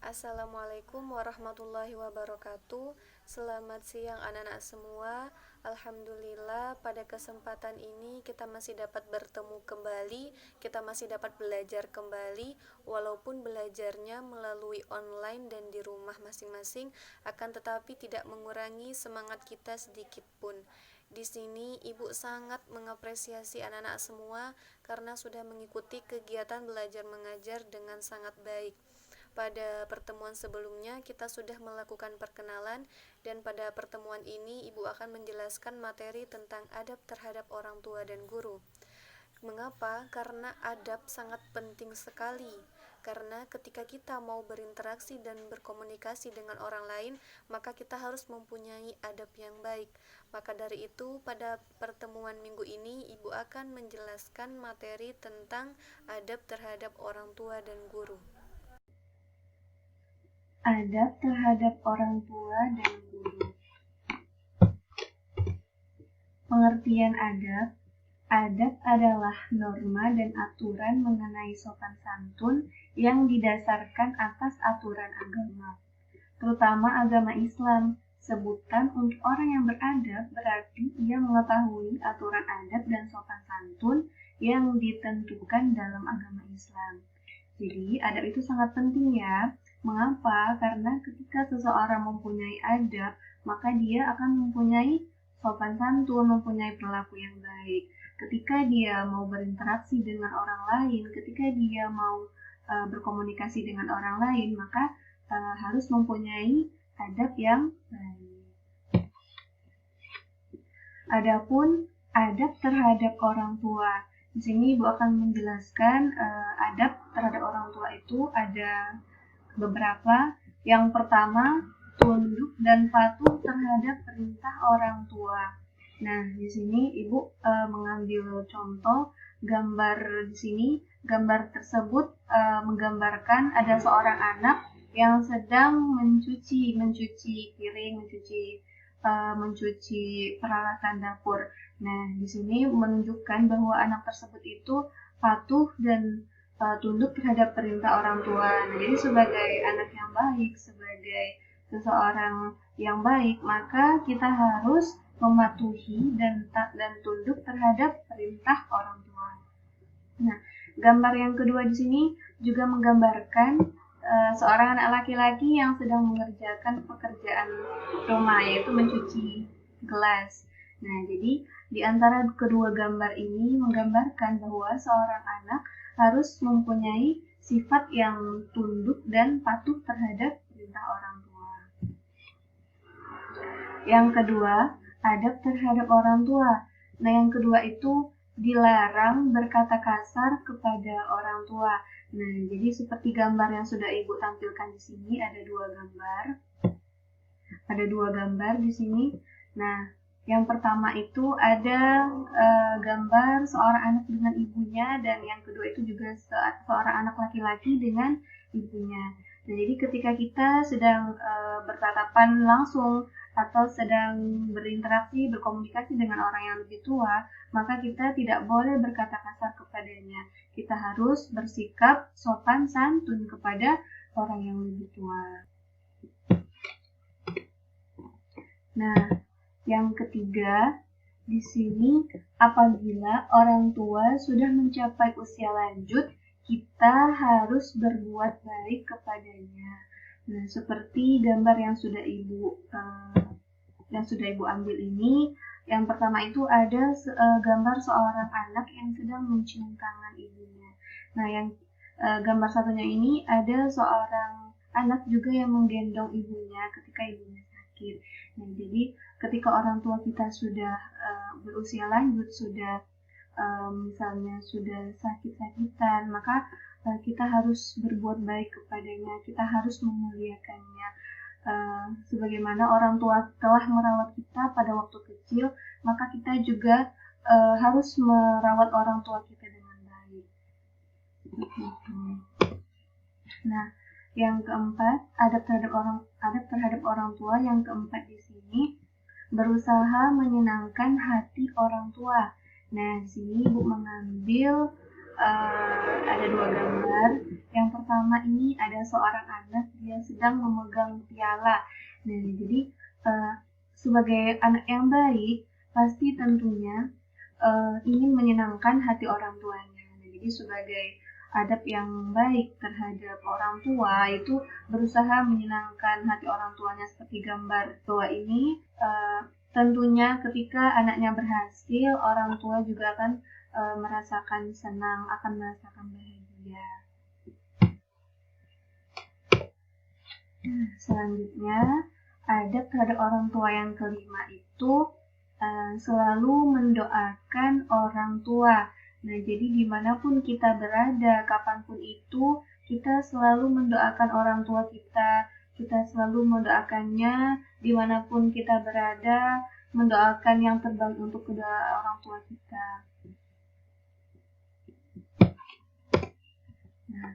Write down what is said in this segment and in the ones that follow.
Assalamualaikum warahmatullahi wabarakatuh. Selamat siang anak-anak semua. Alhamdulillah pada kesempatan ini kita masih dapat bertemu kembali. Kita masih dapat belajar kembali. Walaupun belajarnya melalui online dan di rumah masing-masing, akan tetapi tidak mengurangi semangat kita sedikit pun. Di sini Ibu sangat mengapresiasi anak-anak semua karena sudah mengikuti kegiatan belajar mengajar dengan sangat baik. Pada pertemuan sebelumnya kita sudah melakukan perkenalan, dan pada pertemuan ini Ibu akan menjelaskan materi tentang adab terhadap orang tua dan guru. Mengapa? Karena adab sangat penting sekali. Karena ketika kita mau berinteraksi dan berkomunikasi dengan orang lain, maka kita harus mempunyai adab yang baik. Maka dari itu, pada pertemuan minggu ini, Ibu akan menjelaskan materi tentang adab terhadap orang tua dan guru. Adab terhadap orang tua dan guru. Pengertian adab. Adab adalah norma dan aturan mengenai sopan santun yang didasarkan atas aturan agama, terutama agama Islam. Sebutan untuk orang yang beradab berarti ia mengetahui aturan adab dan sopan santun yang ditentukan dalam agama Islam. Jadi, adab itu sangat penting ya. Mengapa? Karena ketika seseorang mempunyai adab, maka dia akan mempunyai sopan santun, mempunyai perilaku yang baik. Ketika dia mau berinteraksi dengan orang lain, ketika dia mau berkomunikasi dengan orang lain, maka harus mempunyai adab yang baik. Adapun adab terhadap orang tua. Di sini Ibu akan menjelaskan adab terhadap orang tua itu ada beberapa. Yang pertama, tunduk dan patuh terhadap perintah orang tua. Nah, di sini Ibu mengambil contoh gambar di sini. Gambar tersebut menggambarkan ada seorang anak yang sedang mencuci piring, mencuci peralatan dapur. Nah, di sini menunjukkan bahwa anak tersebut itu patuh dan tunduk terhadap perintah orang tua. Nah, jadi sebagai anak yang baik, sebagai seseorang yang baik, maka kita harus mematuhi dan tunduk terhadap perintah orang tua. Nah, gambar yang kedua di sini juga menggambarkan seorang anak laki-laki yang sedang mengerjakan pekerjaan rumah, yaitu mencuci gelas. Nah, jadi di antara kedua gambar ini menggambarkan bahwa seorang anak harus mempunyai sifat yang tunduk dan patuh terhadap perintah orang tua. Yang kedua, adab terhadap orang tua. Nah, yang kedua itu dilarang berkata kasar kepada orang tua. Nah, jadi seperti gambar yang sudah Ibu tampilkan di sini, ada dua gambar. Ada dua gambar di sini. Nah, yang pertama itu ada gambar seorang anak dengan ibunya, dan yang kedua itu juga seorang anak laki-laki dengan ibunya. Nah, jadi ketika kita sedang bertatapan langsung atau sedang berinteraksi, berkomunikasi dengan orang yang lebih tua, maka kita tidak boleh berkata kasar kepadanya. Kita harus bersikap sopan santun kepada orang yang lebih tua. Nah, yang ketiga, di sini apabila orang tua sudah mencapai usia lanjut, kita harus berbuat baik kepadanya. Nah, seperti gambar yang sudah Ibu ambil ini, yang pertama itu ada gambar seorang anak yang sedang mencium tangan ibunya. Nah, yang gambar satunya ini ada seorang anak juga yang menggendong ibunya ketika ibunya sakit. Nah, jadi ketika orang tua kita sudah berusia lanjut, sudah misalnya sudah sakit-sakitan, maka kita harus berbuat baik kepadanya, kita harus memuliakannya. Sebagaimana orang tua telah merawat kita pada waktu kecil, maka kita juga harus merawat orang tua kita dengan baik. Nah, yang keempat, adab terhadap orang tua. Yang keempat di sini berusaha menyenangkan hati orang tua. Nah, di sini Ibu mengambil ada dua gambar. Yang pertama ini ada seorang anak, dia sedang memegang piala. Nah, jadi sebagai anak yang baik, pasti tentunya ingin menyenangkan hati orang tuanya. Nah, jadi sebagai adab yang baik terhadap orang tua itu berusaha menyenangkan hati orang tuanya, seperti gambar bawah ini. Tentunya ketika anaknya berhasil, orang tua juga akan merasakan senang, akan merasakan bahagia. Selanjutnya, adab terhadap orang tua yang kelima itu selalu mendoakan orang tua. Nah, jadi dimanapun kita berada, kapanpun itu, kita selalu mendoakan orang tua kita. Kita selalu mendoakannya dimanapun kita berada, mendoakan yang terbaik untuk kedua orang tua kita. Nah,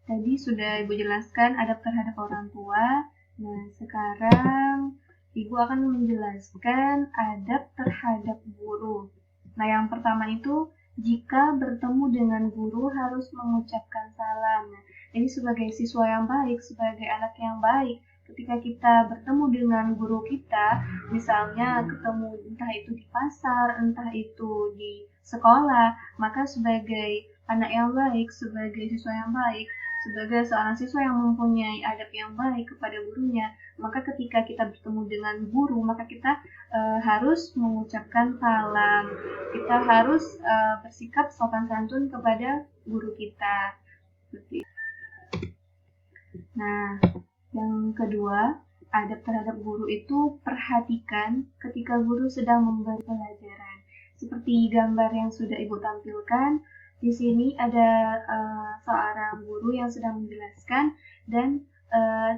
tadi sudah Ibu jelaskan adab terhadap orang tua. Nah, sekarang Ibu akan menjelaskan adab terhadap guru. Nah, yang pertama itu, jika bertemu dengan guru harus mengucapkan salam. Nah, jadi sebagai siswa yang baik, sebagai anak yang baik, ketika kita bertemu dengan guru kita, misalnya ketemu entah itu di pasar, entah itu di sekolah, maka sebagai anak yang baik, sebagai siswa yang baik, sebagai seorang siswa yang mempunyai adab yang baik kepada gurunya, maka ketika kita bertemu dengan guru, maka kita harus mengucapkan salam. Kita harus bersikap sopan santun kepada guru kita. Seperti itu. Nah, yang kedua, adab terhadap guru itu perhatikan ketika guru sedang memberi pelajaran. Seperti gambar yang sudah Ibu tampilkan, di sini ada seorang guru yang sedang menjelaskan dan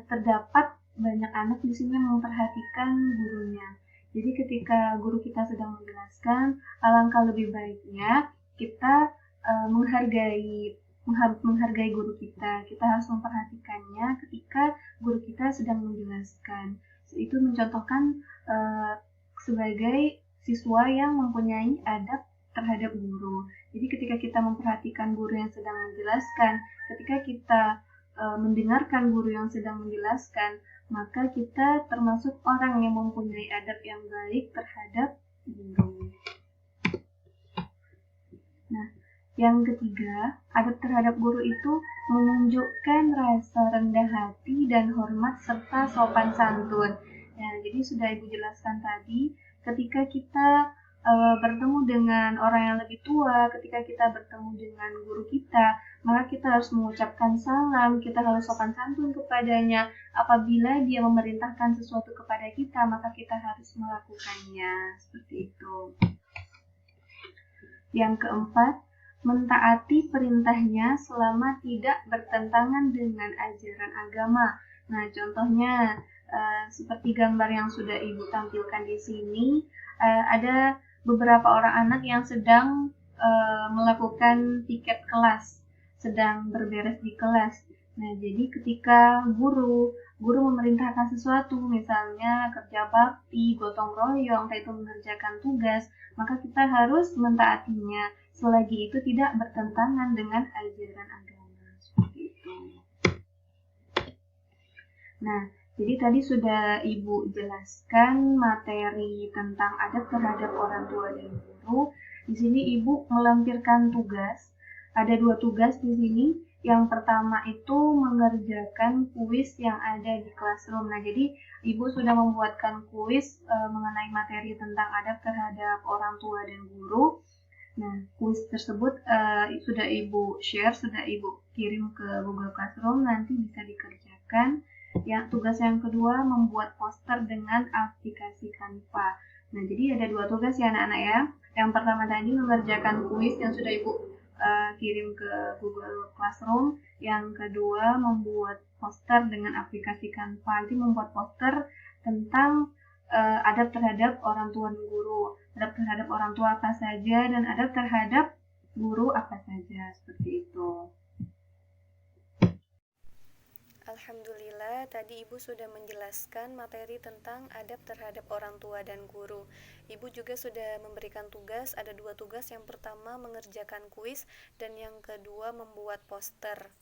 terdapat banyak anak di sini yang memperhatikan gurunya. Jadi ketika guru kita sedang menjelaskan, alangkah lebih baiknya kita menghargai guru kita. Kita harus memperhatikannya ketika guru kita sedang menjelaskan. Itu mencontohkan sebagai siswa yang mempunyai adab terhadap guru. Jadi ketika kita memperhatikan guru yang sedang menjelaskan, ketika kita mendengarkan guru yang sedang menjelaskan, maka kita termasuk orang yang mempunyai adab yang baik terhadap guru. Nah, yang ketiga, adab terhadap guru itu menunjukkan rasa rendah hati dan hormat serta sopan santun. Ya, jadi sudah Ibu jelaskan tadi, ketika kita bertemu dengan orang yang lebih tua, ketika kita bertemu dengan guru kita, maka kita harus mengucapkan salam, kita harus sopan santun kepadanya. Apabila dia memerintahkan sesuatu kepada kita, maka kita harus melakukannya. Seperti itu. Yang keempat, mentaati perintahnya selama tidak bertentangan dengan ajaran agama. Nah, contohnya seperti gambar yang sudah Ibu tampilkan di sini, ada beberapa orang anak yang sedang melakukan piket kelas, sedang berberes di kelas. Nah, jadi ketika guru memerintahkan sesuatu, misalnya kerja bakti, gotong royong, entah itu mengerjakan tugas, maka kita harus mentaatinya selagi itu tidak bertentangan dengan ajaran agama. Seperti itu. Nah, jadi tadi sudah Ibu jelaskan materi tentang adab terhadap orang tua dan guru. Di sini Ibu melampirkan tugas. Ada 2 tugas di sini. Yang pertama itu mengerjakan kuis yang ada di classroom. Nah, jadi Ibu sudah membuatkan kuis mengenai materi tentang adab terhadap orang tua dan guru. Nah, kuis tersebut sudah Ibu share, sudah Ibu kirim ke Google Classroom, nanti bisa dikerjakan. Tugas yang kedua, membuat poster dengan aplikasi Canva. Nah, jadi ada 2 tugas ya anak-anak ya. Yang pertama tadi mengerjakan kuis yang sudah Ibu kirim ke Google Classroom. Yang kedua, membuat poster dengan aplikasi Canva. Jadi membuat poster tentang adab terhadap orang tua dan guru. Adab terhadap orang tua apa saja dan adab terhadap guru apa saja. Seperti itu. Alhamdulillah, tadi Ibu sudah menjelaskan materi tentang adab terhadap orang tua dan guru. Ibu juga sudah memberikan tugas, ada 2 tugas. Yang pertama mengerjakan kuis dan yang kedua membuat poster.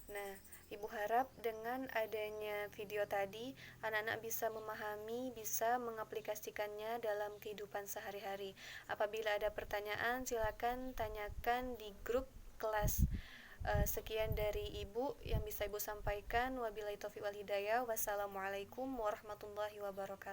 Nah, Ibu harap dengan adanya video tadi, anak-anak bisa memahami, bisa mengaplikasikannya dalam kehidupan sehari-hari. Apabila ada pertanyaan, silakan tanyakan di grup kelas. Sekian dari Ibu yang bisa Ibu sampaikan. Wabillahi taufiq wal hidayah. Wassalamualaikum warahmatullahi wabarakatuh.